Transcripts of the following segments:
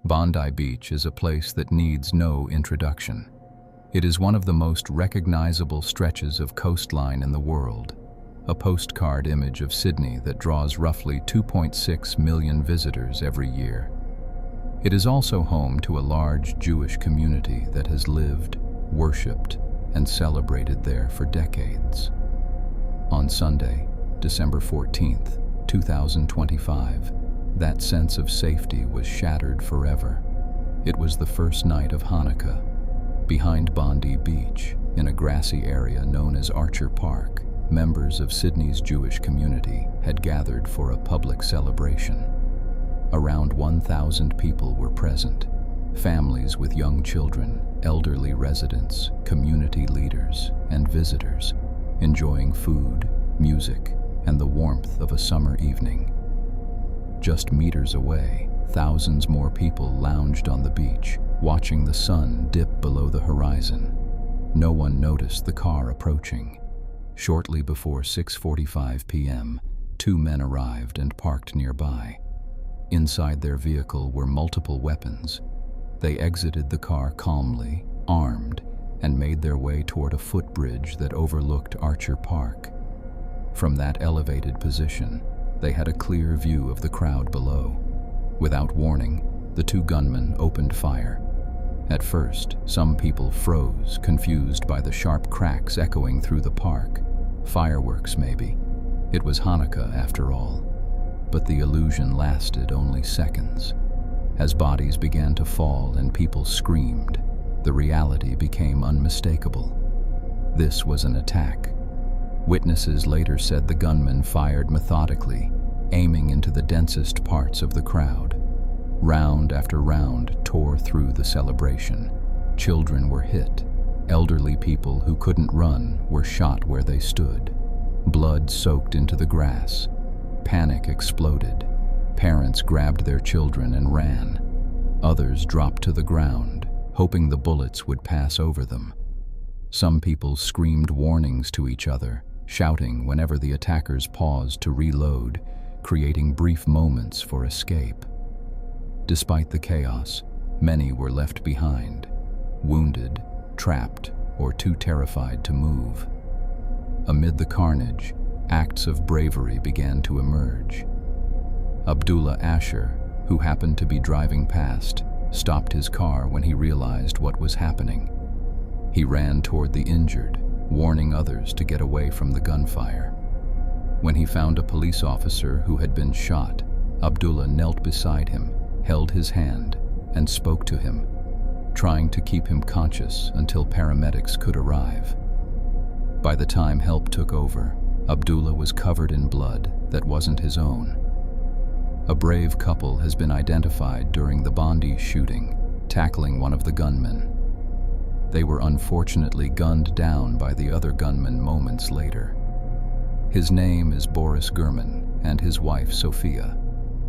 Bondi Beach is a place that needs no introduction. It is one of the most recognizable stretches of coastline in the world, a postcard image of Sydney that draws roughly 2.6 million visitors every year. It is also home to a large Jewish community that has lived, worshipped, and celebrated there for decades. On Sunday, December 14th, 2025, that sense of safety was shattered forever. It was the first night of Hanukkah. Behind Bondi Beach, in a grassy area known as Archer Park, members of Sydney's Jewish community had gathered for a public celebration. Around 1,000 people were present, families with young children, elderly residents, community leaders, and visitors, enjoying food, music, and the warmth of a summer evening. Just meters away, thousands more people lounged on the beach, watching the sun dip below the horizon. No one noticed the car approaching. Shortly before 6:45 p.m., two men arrived and parked nearby. Inside their vehicle were multiple weapons. They exited the car calmly, armed, and made their way toward a footbridge that overlooked Archer Park. From that elevated position, they had a clear view of the crowd below. Without warning, the two gunmen opened fire. At first, some people froze, confused by the sharp cracks echoing through the park. Fireworks, maybe. It was Hanukkah, after all. But the illusion lasted only seconds. As bodies began to fall and people screamed, the reality became unmistakable. This was an attack. Witnesses later said the gunmen fired methodically, aiming into the densest parts of the crowd. Round after round tore through the celebration. Children were hit. Elderly people who couldn't run were shot where they stood. Blood soaked into the grass. Panic exploded. Parents grabbed their children and ran. Others dropped to the ground, hoping the bullets would pass over them. Some people screamed warnings to each other, shouting whenever the attackers paused to reload, creating brief moments for escape. Despite the chaos, many were left behind, wounded, trapped, or too terrified to move. Amid the carnage, acts of bravery began to emerge. Abdullah Asher, who happened to be driving past, stopped his car when he realized what was happening. He ran toward the injured, warning others to get away from the gunfire. When he found a police officer who had been shot, Abdullah knelt beside him, held his hand, and spoke to him, trying to keep him conscious until paramedics could arrive. By the time help took over, Abdullah was covered in blood that wasn't his own. A brave couple has been identified during the Bondi shooting, tackling one of the gunmen. They were unfortunately gunned down by the other gunman moments later. His name is Boris Gurman and his wife Sophia.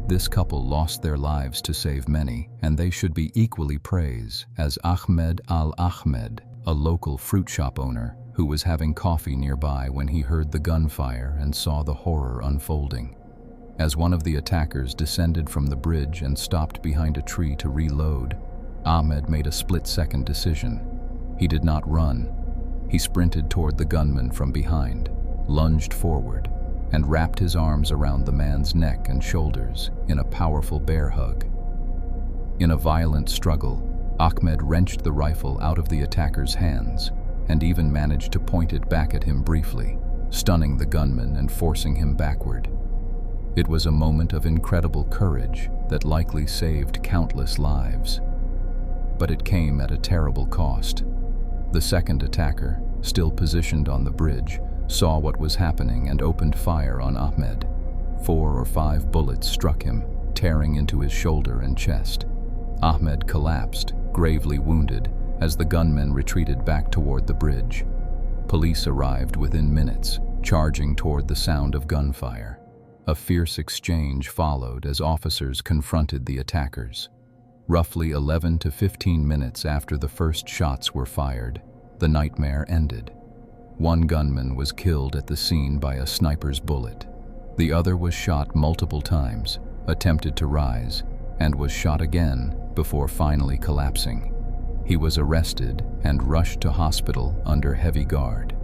This couple lost their lives to save many, and they should be equally praised, as Ahmed Al-Ahmed, a local fruit shop owner, who was having coffee nearby when he heard the gunfire and saw the horror unfolding. As one of the attackers descended from the bridge and stopped behind a tree to reload, Ahmed made a split-second decision. He did not run. He sprinted toward the gunman from behind, lunged forward, and wrapped his arms around the man's neck and shoulders in a powerful bear hug. In a violent struggle, Ahmed wrenched the rifle out of the attacker's hands and even managed to point it back at him briefly, stunning the gunman and forcing him backward. It was a moment of incredible courage that likely saved countless lives. But it came at a terrible cost. The second attacker, still positioned on the bridge, saw what was happening and opened fire on Ahmed. 4 or 5 bullets struck him, tearing into his shoulder and chest. Ahmed collapsed, gravely wounded, as the gunmen retreated back toward the bridge. Police arrived within minutes, charging toward the sound of gunfire. A fierce exchange followed as officers confronted the attackers. Roughly 11 to 15 minutes after the first shots were fired, the nightmare ended. One gunman was killed at the scene by a sniper's bullet. The other was shot multiple times, attempted to rise, and was shot again before finally collapsing. He was arrested and rushed to hospital under heavy guard.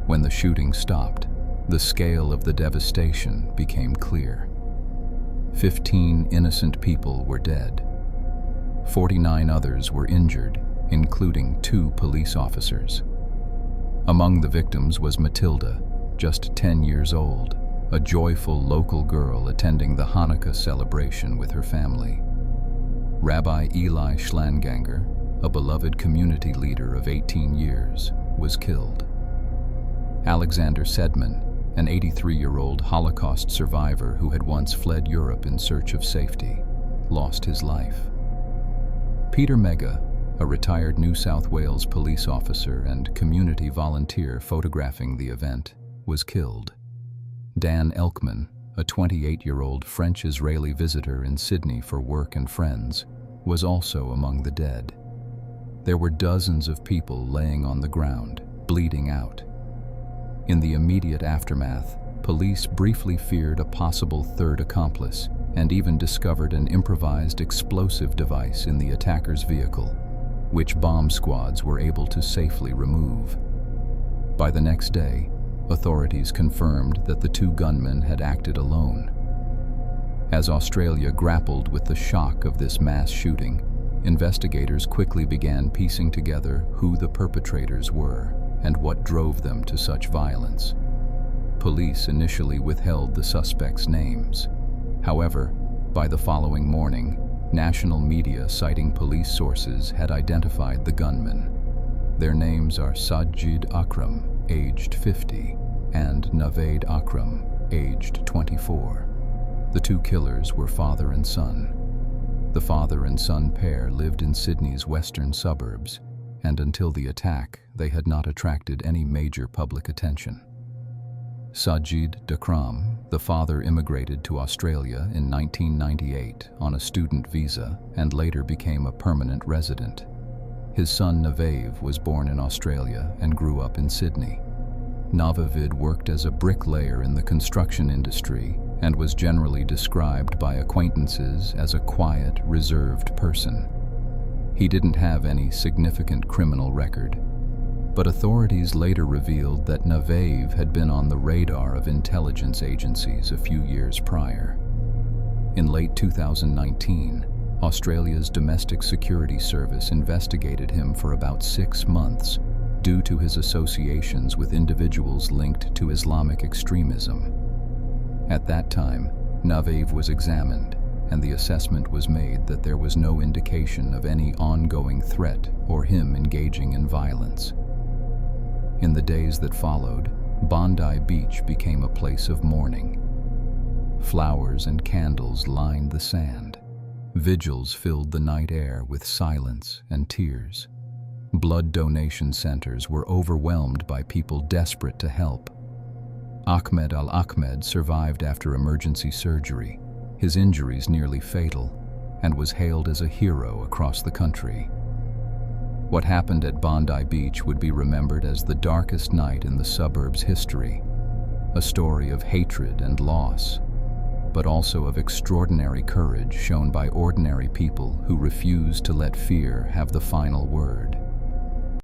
When the shooting stopped, the scale of the devastation became clear. 15 innocent people were dead. 49 others were injured, including 2 police officers. Among the victims was Matilda, just 10 years old, a joyful local girl attending the Hanukkah celebration with her family. Rabbi Eli Schlanganger, a beloved community leader of 18 years, was killed. Alexander Sedman, an 83-year-old Holocaust survivor who had once fled Europe in search of safety, lost his life. Peter Mega, a retired New South Wales police officer and community volunteer photographing the event, was killed. Dan Elkman, a 28-year-old French-Israeli visitor in Sydney for work and friends, was also among the dead. There were dozens of people laying on the ground, bleeding out. In the immediate aftermath, police briefly feared a possible third accomplice and even discovered an improvised explosive device in the attacker's vehicle, which bomb squads were able to safely remove. By the next day, authorities confirmed that the 2 gunmen had acted alone. As Australia grappled with the shock of this mass shooting, investigators quickly began piecing together who the perpetrators were and what drove them to such violence. Police initially withheld the suspects' names. However, by the following morning, national media citing police sources had identified the gunmen. Their names are Sajid Akram, aged 50, and Navaid Akram, aged 24. The 2 killers were father and son. The father and son pair lived in Sydney's western suburbs, and until the attack, they had not attracted any major public attention. Sajid Akram, the father, immigrated to Australia in 1998 on a student visa and later became a permanent resident. His son Navaid was born in Australia and grew up in Sydney. Navaid worked as a bricklayer in the construction industry and was generally described by acquaintances as a quiet, reserved person. He didn't have any significant criminal record, but authorities later revealed that Navaid had been on the radar of intelligence agencies a few years prior. In late 2019, Australia's Domestic Security Service investigated him for about 6 months due to his associations with individuals linked to Islamic extremism. At that time, Navaid was examined, and the assessment was made that there was no indication of any ongoing threat or him engaging in violence. In the days that followed, Bondi Beach became a place of mourning. Flowers and candles lined the sand. Vigils filled the night air with silence and tears. Blood donation centers were overwhelmed by people desperate to help. Ahmed Al-Ahmed survived after emergency surgery, his injuries nearly fatal, and was hailed as a hero across the country. What happened at Bondi Beach would be remembered as the darkest night in the suburb's history, a story of hatred and loss, but also of extraordinary courage shown by ordinary people who refused to let fear have the final word.